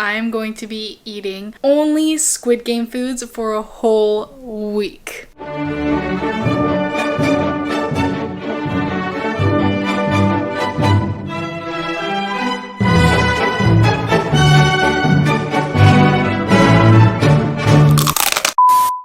I'm going to be eating only Squid Game foods for a whole week.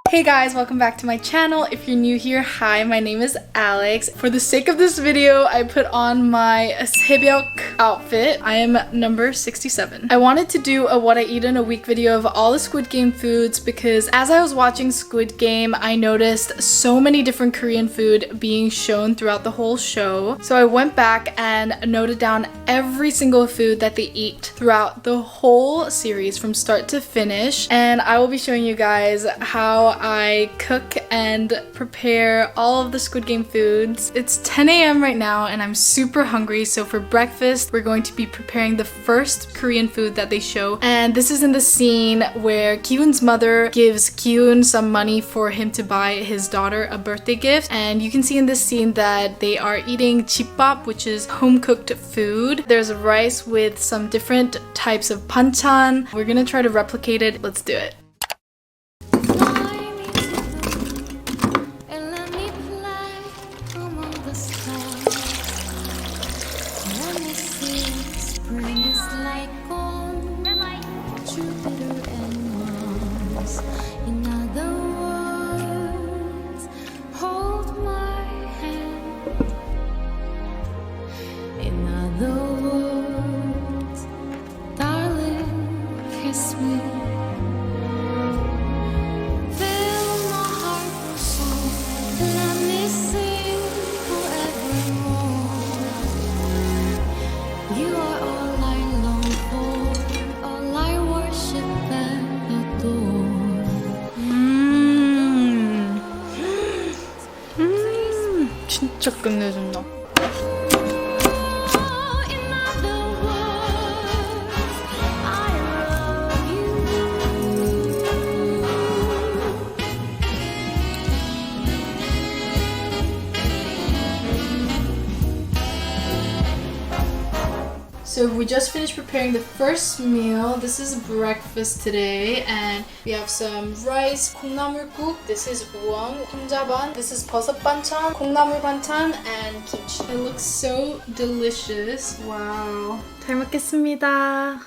Hey guys, welcome back to my channel. If you're new here, hi, my name is Alex. For the sake of this video, I put on my 새벽 outfit. I am number 67. I wanted to do a what I eat in a week video of all the Squid Game foods because as I was watching Squid Game, I noticed so many different Korean food being shown throughout the whole show. So I went back and noted down every single food that they eat throughout the whole series from start to finish. And I will be showing you guys how I cook and prepare all of the Squid Game foods. It's 10 a.m. right now and I'm super hungry, so for breakfast we're going to be preparing the first Korean food that they show. And this is in the scene where Ki-hoon's mother gives Ki-hoon some money for him to buy his daughter a birthday gift. And you can see in this scene that they are eating chippap, which is home-cooked food. There's rice with some different types of banchan. We're gonna try to replicate it. Let's do it. 진짜 끝내준다. So we just finished preparing the first meal. This is breakfast today and we have some rice, 콩나물국. This is 우엉, 혼자반. This is 버섯 반찬, 콩나물 반찬 and kimchi. It looks so delicious. Wow. 잘 먹겠습니다.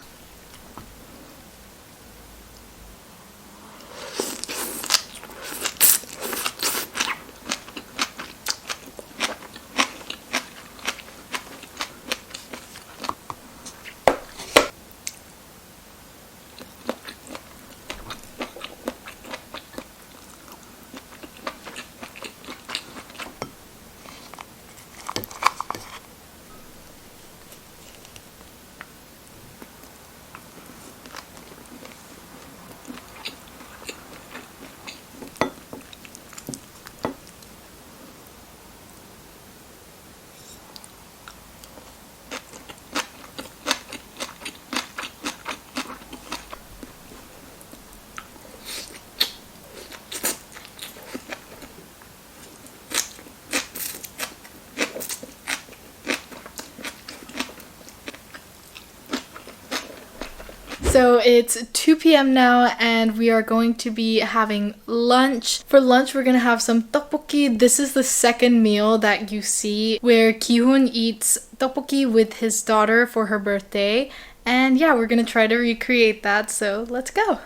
So it's 2 p.m. now and we are going to be having lunch. For lunch, we're gonna have some tteokbokki. This is the second meal that you see where Ki-hoon eats tteokbokki with his daughter for her birthday. And yeah, we're gonna try to recreate that, so let's go.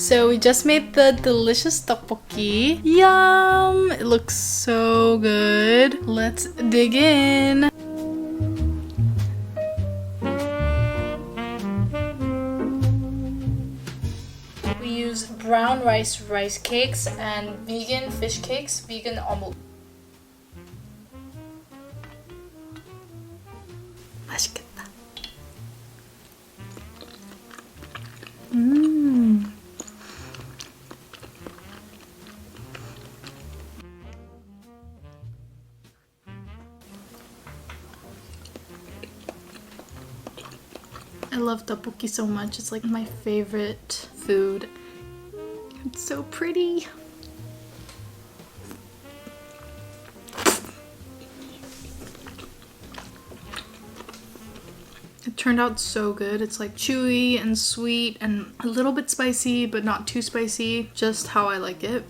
So we just made the delicious tteokbokki. Yum! It looks so good. Let's dig in. We use brown rice cakes and vegan fish cakes, vegan omelet. 맛있겠다. I love tteokbokki so much. It's like my favorite food. It's so pretty. It turned out so good. It's like chewy and sweet and a little bit spicy, but not too spicy. Just how I like it.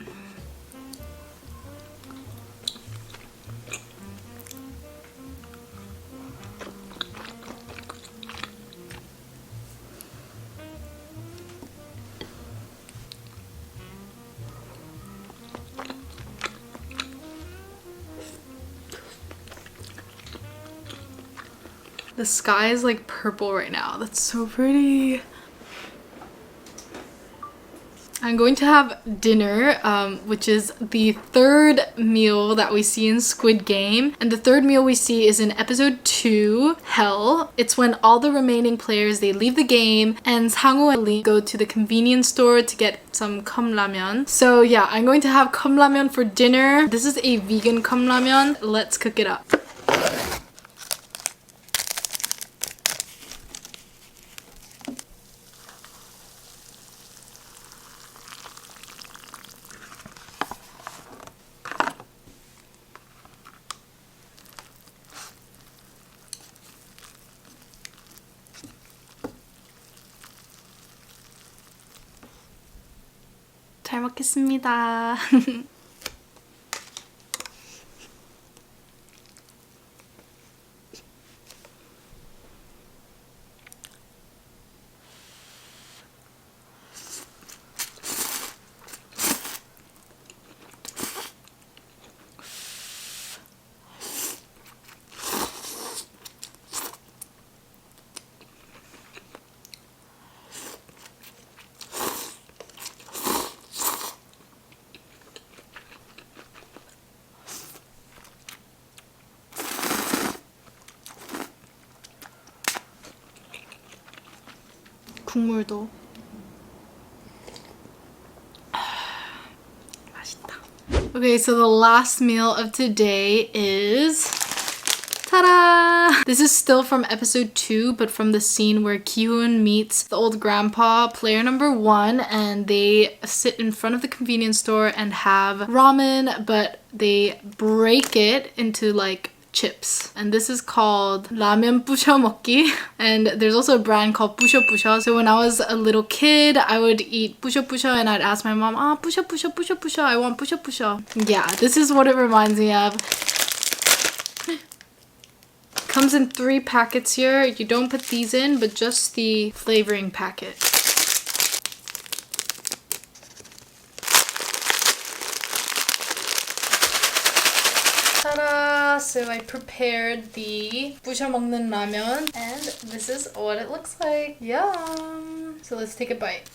The sky is like purple right now. That's so pretty. I'm going to have dinner, which is the third meal that we see in Squid Game. And the third meal we see is in episode 2, Hell. It's when all the remaining players, they leave the game and Sangwoo and Lee go to the convenience store to get some 컵라면. So yeah, I'm going to have 컵라면 for dinner. This is a vegan 컵라면. Let's cook it up. 잘 먹겠습니다. 국물도 맛있다. Okay, so the last meal of today is ta-da! This is still from episode 2, but from the scene where Ki-hoon meets the old grandpa, player number 1, and they sit in front of the convenience store and have ramen, but they break it into like chips, and this is called Ramyun 부셔 먹기, and there's also a brand called 부셔 부셔. So when I was a little kid, I would eat 부셔 부셔 and I'd ask my mom, 부셔 부셔 부셔 부셔, I want 부셔 부셔. Yeah, this is what it reminds me of. Comes in 3 packets here. You don't put these in, but just the flavoring packet. So I prepared the 부셔 먹는 ramen, and this is what it looks like. Yum! So let's take a bite.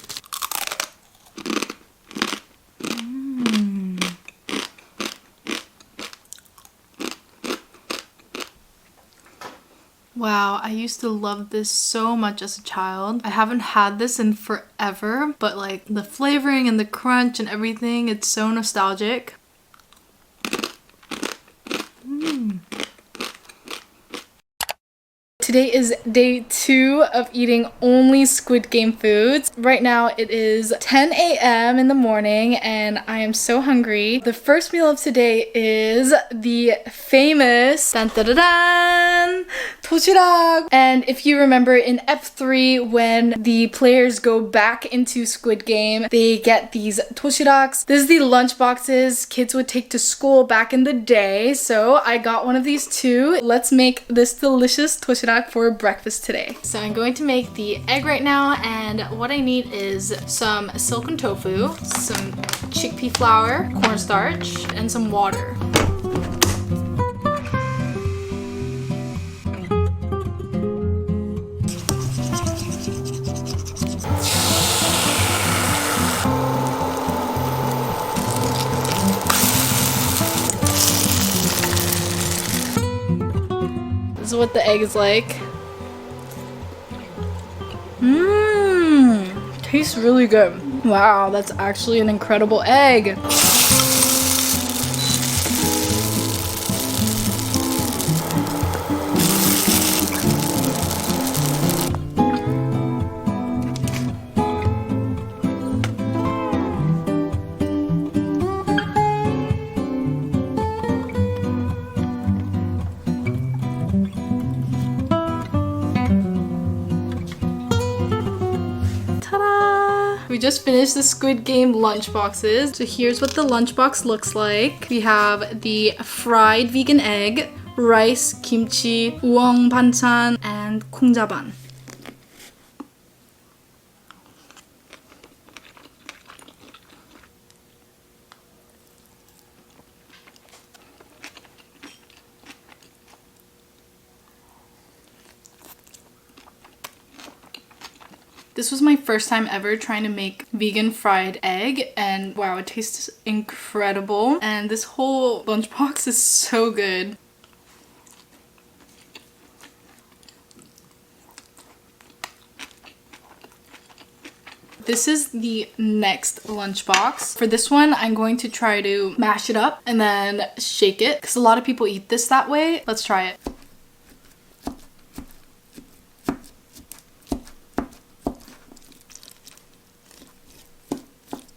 Wow, I used to love this so much as a child. I haven't had this in forever, but like the flavoring and the crunch and everything, it's so nostalgic. Today is day 2 of eating only Squid Game foods. Right now it is 10 a.m. in the morning and I am so hungry. The first meal of today is the famous dun-dun-dun-dun, Dosirak. And if you remember in F3, when the players go back into Squid Game, they get these Dosiraks. This is the lunch boxes kids would take to school back in the day. So I got one of these too. Let's make this delicious Dosirak for breakfast today. So I'm going to make the egg right now, and what I need is some silken tofu, some chickpea flour, cornstarch, and some water. This is what the egg is like. Tastes really good. Wow, that's actually an incredible egg. just finished the Squid Game lunch boxes. So here's what the lunchbox looks like. We have the fried vegan egg, rice, kimchi, uong banchan, and 콩자반. This was my first time ever trying to make vegan fried egg, and wow, it tastes incredible. And this whole lunchbox is so good. This is the next lunchbox. For this one, I'm going to try to mash it up and then shake it because a lot of people eat this that way. Let's try it.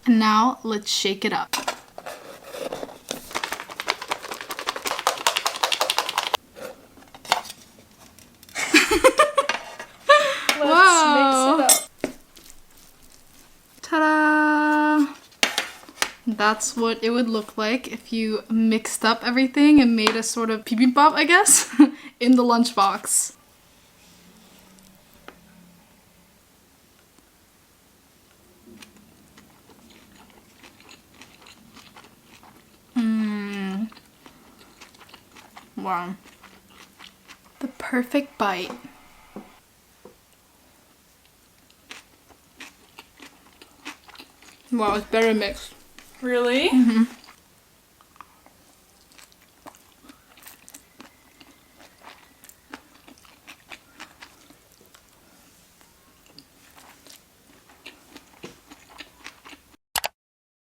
And now let's shake it up. Wow. Mix it up. Ta-da! That's what it would look like if you mixed up everything and made a sort of bibimbap, I guess, in the lunchbox. Wow. The perfect bite. Wow, it's better mixed. Really? Mm-hmm.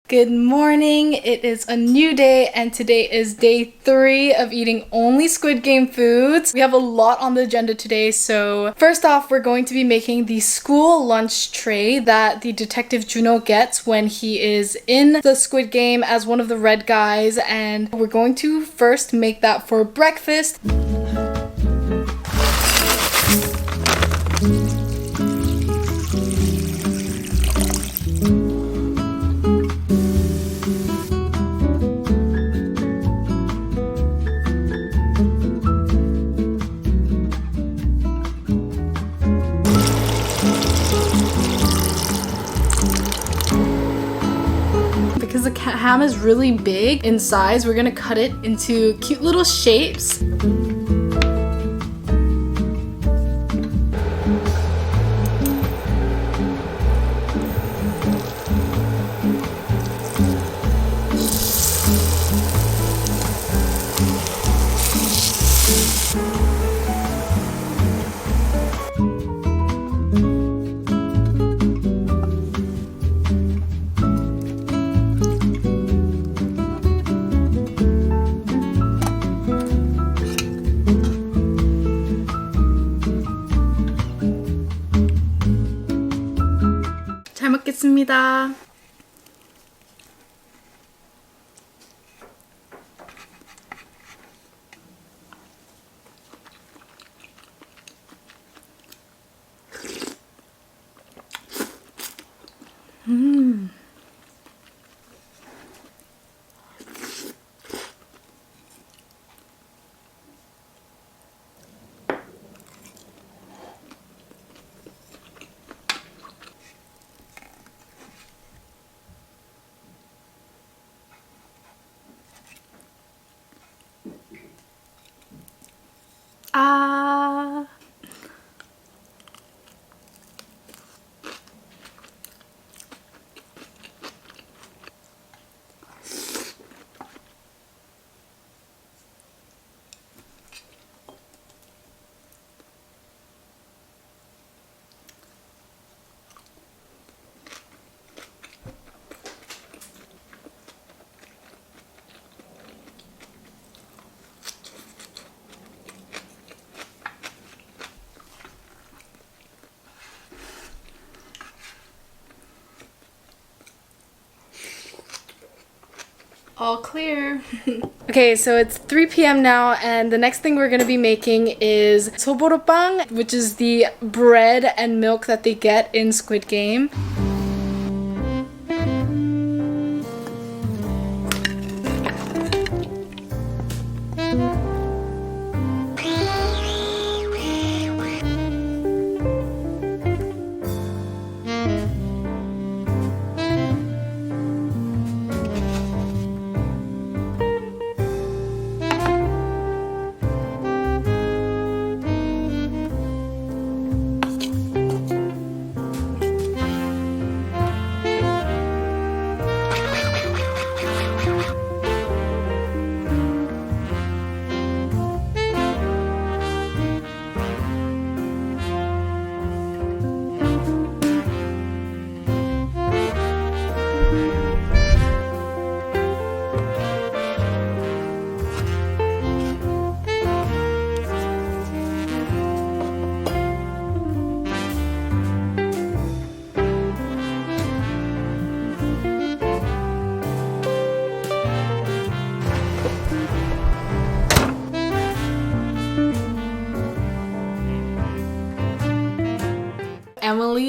Good morning, it is a new day and today is day 3 of eating only Squid Game foods. We have a lot on the agenda today, so first off we're going to be making the school lunch tray that the detective Juno gets when he is in the Squid Game as one of the red guys, and we're going to first make that for breakfast. Because the ham is really big in size, we're gonna cut it into cute little shapes. 잘 먹겠습니다. 아. All clear. Okay, so it's 3 p.m. now, and the next thing we're going to be making is soboropang, which is the bread and milk that they get in Squid Game.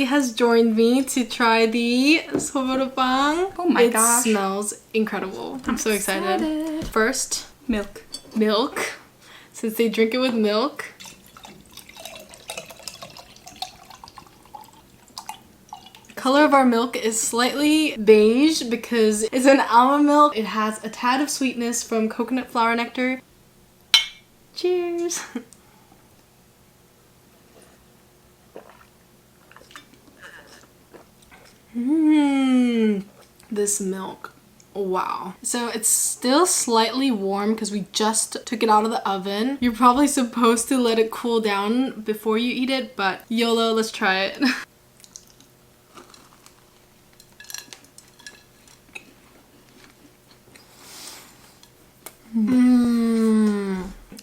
has joined me to try the Soboro빵. Oh my gosh. It smells incredible. I'm so excited. First, Milk. milk. Since they drink it with milk. The color of our milk is slightly beige because it's an almond milk. It has a tad of sweetness from coconut flower nectar. Cheers! This milk. Wow. So it's still slightly warm because we just took it out of the oven. You're probably supposed to let it cool down before you eat it, but YOLO, let's try it.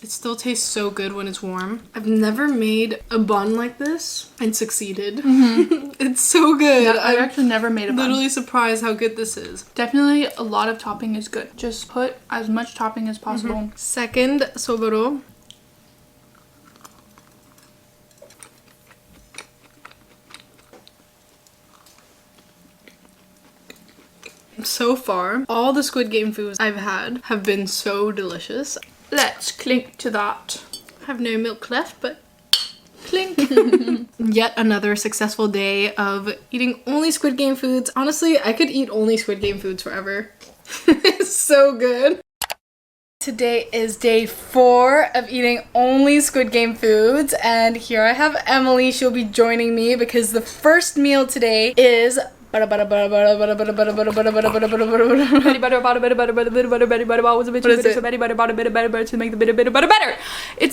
It still tastes so good when it's warm. I've never made a bun like this and succeeded. It's so good. Yeah, I've actually never made a bun. Literally surprised how good this is. Definitely a lot of topping is good. Just put as much topping as possible. Second, Soboro. So far, all the Squid Game foods I've had have been so delicious. Let's clink to that. I have no milk left, but clink. Yet another successful day of eating only Squid Game foods. Honestly, I could eat only Squid Game foods forever. It's so good. Today is day 4 of eating only Squid Game foods, and here I have Emily. She'll be joining me because the first meal today is It's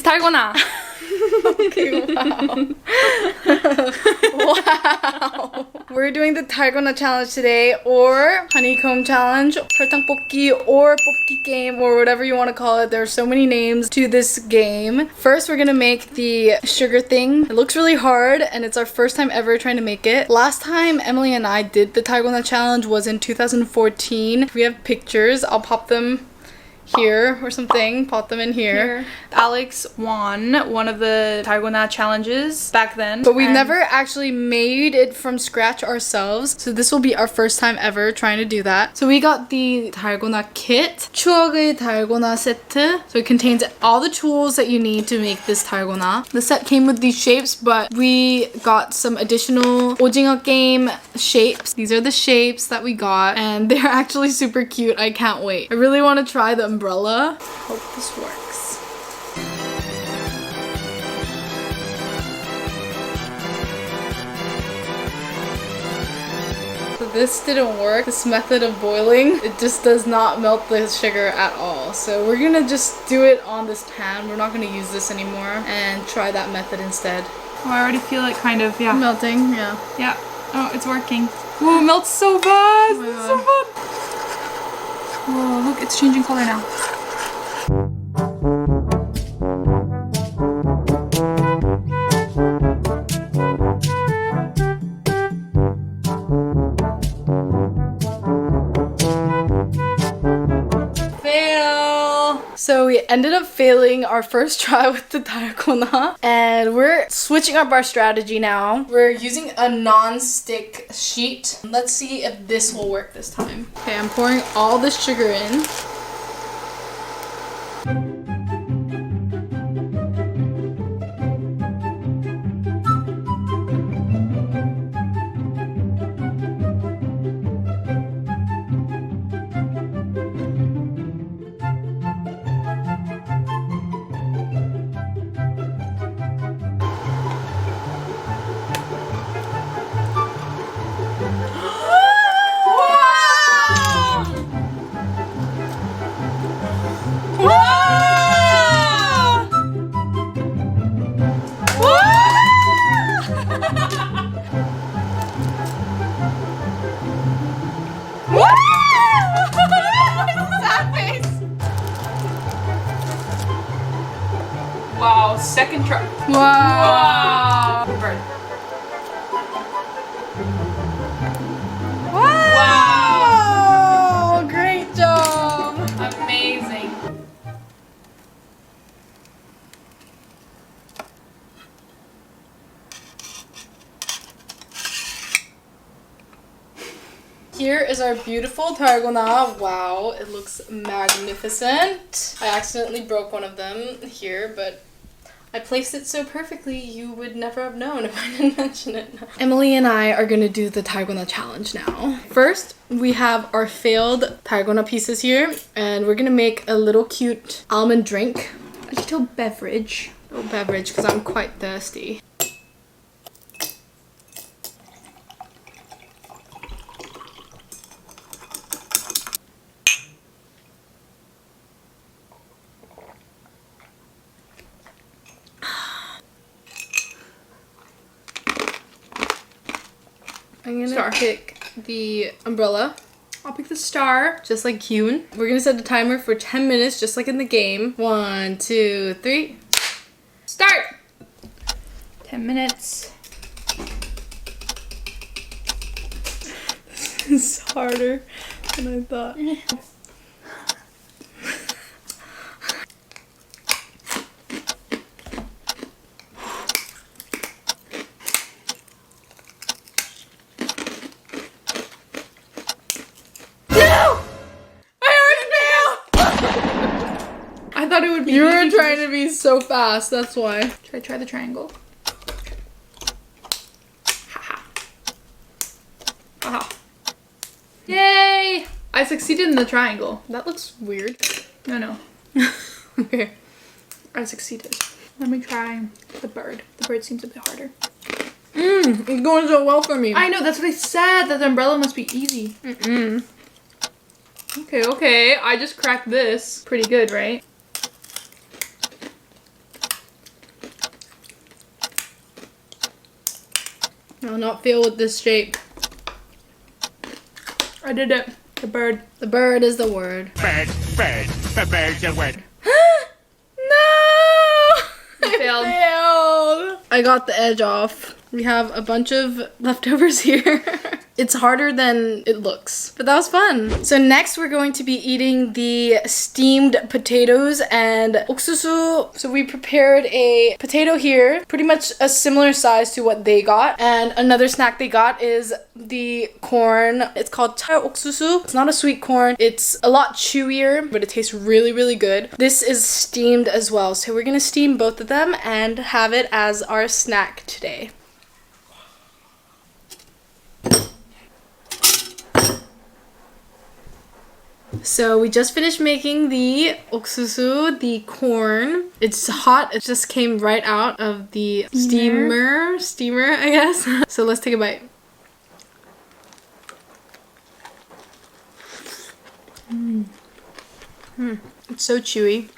Dalgona. Okay, wow. Wow. We're doing the Dalgona challenge today, or honeycomb challenge, Tteokbokki, or Bokki game, or whatever you want to call it. There are so many names to this game. First, we're gonna make the sugar thing. It looks really hard, and it's our first time ever trying to make it. Last time Emily and I did the Dalgona challenge was in 2014. We have pictures. I'll pop them here or something. Pop them in here. Alex won one of the Dalgona challenges back then. But we've never actually made it from scratch ourselves. So this will be our first time ever trying to do that. So we got the Dalgona kit. 추억의 Dalgona 세트. So it contains all the tools that you need to make this Dalgona. The set came with these shapes, but we got some additional 오징어 game shapes. These are the shapes that we got, and they're actually super cute. I can't wait. I really want to try the umbrella. Hope this works. So this didn't work. This method of boiling, it just does not melt the sugar at all. So we're gonna just do it on this pan. We're not gonna use this anymore and try that method instead. Oh, I already feel it kind of, Melting, yeah. Yeah. Oh, it's working. Whoa, it melts so fast. Oh my This is God. so fun. Whoa, look, it's changing color now. Fail! So we ended up failing our first try with the Dalgona, and we're switching up our strategy now. We're using a non-stick sheet. Let's see if this will work this time. Okay, I'm pouring all this sugar in. Wow, second try. Wow! Bird. Wow! Great job! Amazing. Here is our beautiful Dalgona. Wow, it looks magnificent. I accidentally broke one of them here, but I placed it so perfectly you would never have known if I didn't mention it. Emily and I are gonna do the Dalgona challenge now. First, we have our failed Dalgona pieces here, and we're gonna make a little cute almond drink. A little beverage. Because I'm quite thirsty. I'm gonna pick the umbrella. I'll pick the star. Just like Kyun. We're gonna set the timer for 10 minutes, just like in the game. 1, 2, 3. Start! 10 minutes. This is harder than I thought. I thought it would be. You were trying to be so fast, that's why. Should I try the triangle? Haha. Haha. Yay! I succeeded in the triangle. That looks weird. No. Okay. I succeeded. Let me try the bird. The bird seems a bit harder. It's going so well for me. I know, that's what I said. That the umbrella must be easy. Okay. I just cracked this. Pretty good, right? I'll not fail with this shape. I did it. The bird. The bird is the word. Bird, the bird's a word. No! You failed. Failed. I got the edge off. We have a bunch of leftovers here. It's harder than it looks, but that was fun. So next we're going to be eating the steamed potatoes and 옥수수. So we prepared a potato here, pretty much a similar size to what they got. And another snack they got is the corn. It's called 옥수수. It's not a sweet corn. It's a lot chewier, but it tastes really, really good. This is steamed as well. So we're gonna steam both of them and have it as our snack today. So we just finished making the 옥수수, the corn. It's hot. It just came right out of the steamer, I guess. So let's take a bite. It's so chewy.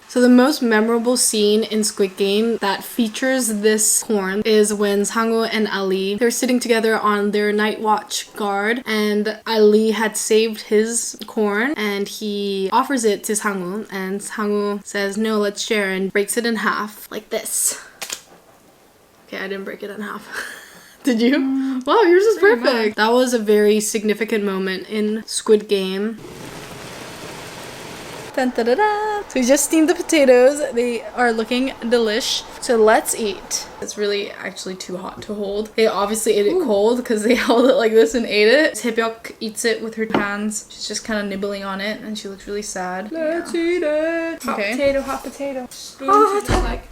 So the most memorable scene in Squid Game that features this corn is when Sangwoo and Ali, they're sitting together on their night watch guard, and Ali had saved his corn and he offers it to Sangwoo, and Sangwoo says, "No, let's share," and breaks it in half like this. Okay, I didn't break it in half. Did you? Wow, yours is perfect. That was a very significant moment in Squid Game. Dun, da, da, da. So we just steamed the potatoes. They are looking delish. So let's eat. It's really actually too hot to hold. They obviously ate it cold because they held it like this and ate it. Taebyok eats it with her hands. She's just kind of nibbling on it and she looks really sad. Let's eat it. Hot potato. Spoon Oh, to just like.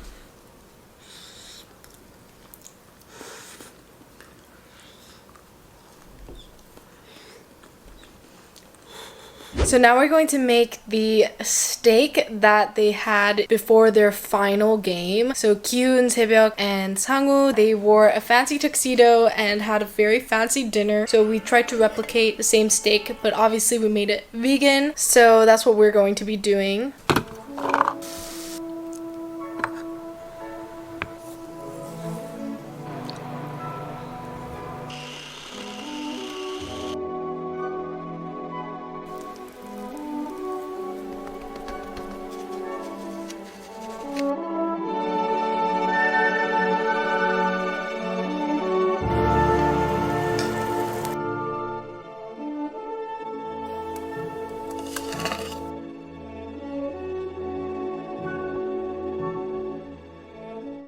So now we're going to make the steak that they had before their final game. So Kyun, Taebyok, and Sangwoo, they wore a fancy tuxedo and had a very fancy dinner. So we tried to replicate the same steak, but obviously we made it vegan. So that's what we're going to be doing.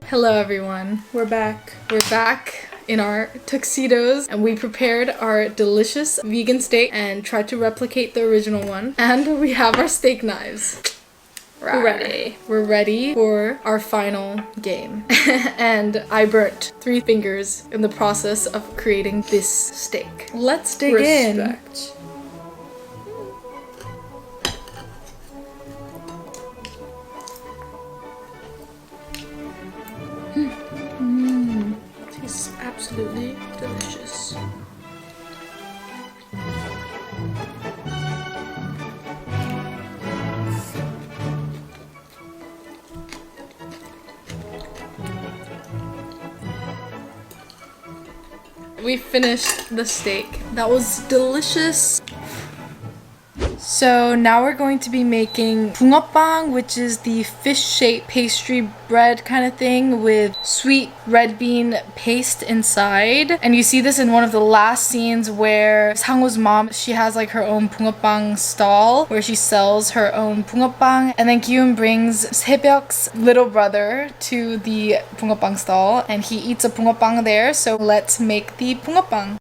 Hello everyone. We're back. We're back in our tuxedos and we prepared our delicious vegan steak and tried to replicate the original one. And we have our steak knives. We're ready. We're ready for our final game. And I burnt 3 fingers in the process of creating this steak. Let's dig in. Respect. Tastes absolutely delicious. We finished the steak. That was delicious. So now we're going to be making 붕어빵, which is the fish-shaped pastry bread kind of thing with sweet red bean paste inside. And you see this in one of the last scenes where Sangho's mom, she has like her own 붕어빵 stall where she sells her own 붕어빵. And then Kyun brings Sebyok's little brother to the 붕어빵 stall and he eats a 붕어빵 there. So let's make the 붕어빵.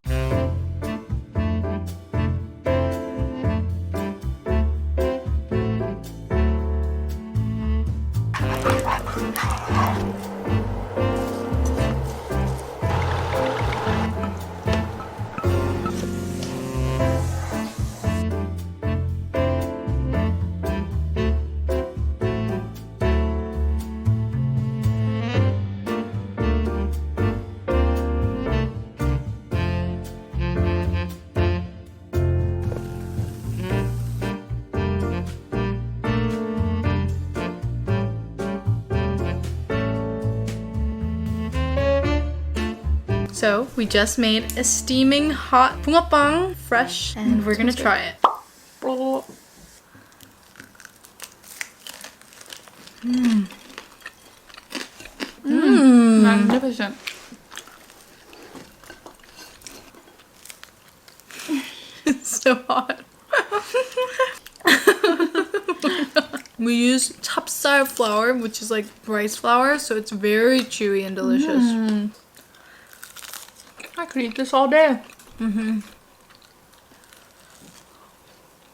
So we just made a steaming hot 붕어빵, fresh, and we're gonna try it. Magnificent. It's so hot. We use chapsal flour, which is like rice flour, so it's very chewy and delicious. I could eat this all day.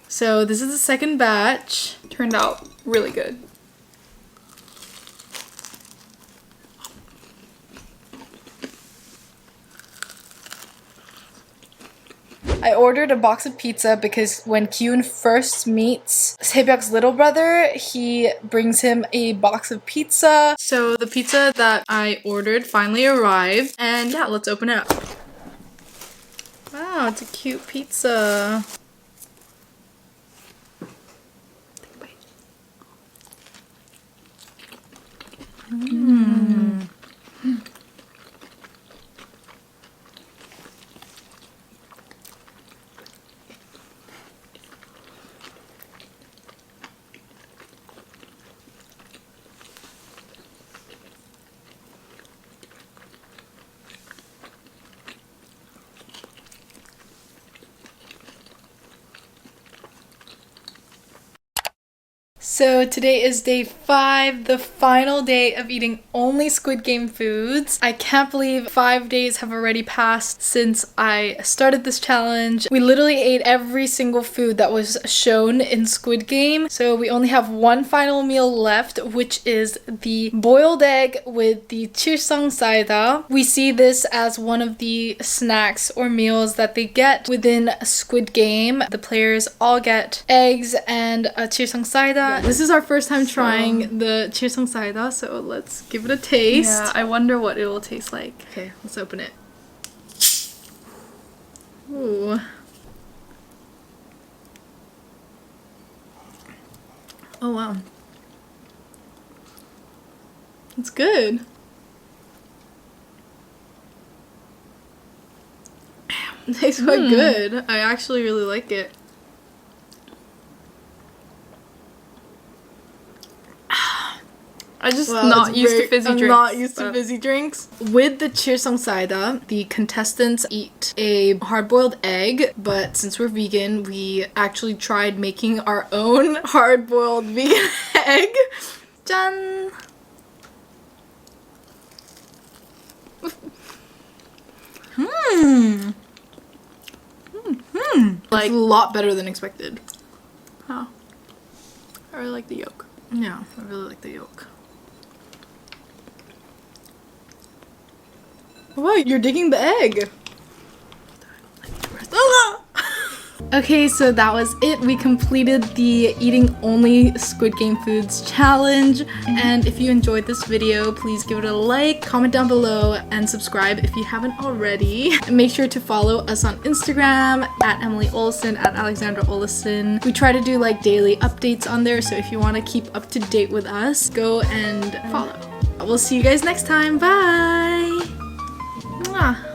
So this is the second batch. Turned out really good. I ordered a box of pizza because when Kyun first meets Sebyok's little brother, he brings him a box of pizza. So the pizza that I ordered finally arrived, and yeah, let's open it up. Wow, it's a cute pizza. So today is day 5, the final day of eating only Squid Game foods. I can't believe 5 days have already passed since I started this challenge. We literally ate every single food that was shown in Squid Game. So we only have one final meal left, which is the boiled egg with the Chilsung Cider. We see this as one of the snacks or meals that they get within Squid Game. The players all get eggs and a Chilsung Cider. This is our first time trying the Chilsung Cider, so let's give it a taste. Yeah, I wonder what it will taste like. Okay, let's open it. Ooh. Oh wow. It's good. It tastes quite good. I actually really like it. I'm just not used to fizzy drinks. I'm not used to fizzy drinks. With the Chilsung Cider, the contestants eat a hard-boiled egg, but since we're vegan, we actually tried making our own hard-boiled vegan egg. Jan! Like, it's a lot better than expected. Oh. I really like the yolk. Yeah, I really like the yolk. Wow, you're digging the egg. Okay, so that was it. We completed the eating only Squid Game foods challenge. And if you enjoyed this video, please give it a like, comment down below, and subscribe if you haven't already. And make sure to follow us on Instagram at Emily Olsen, at Alexandra Olsen. We try to do like daily updates on there, so if you want to keep up to date with us, go and follow. We'll see you guys next time. Bye! Mwah.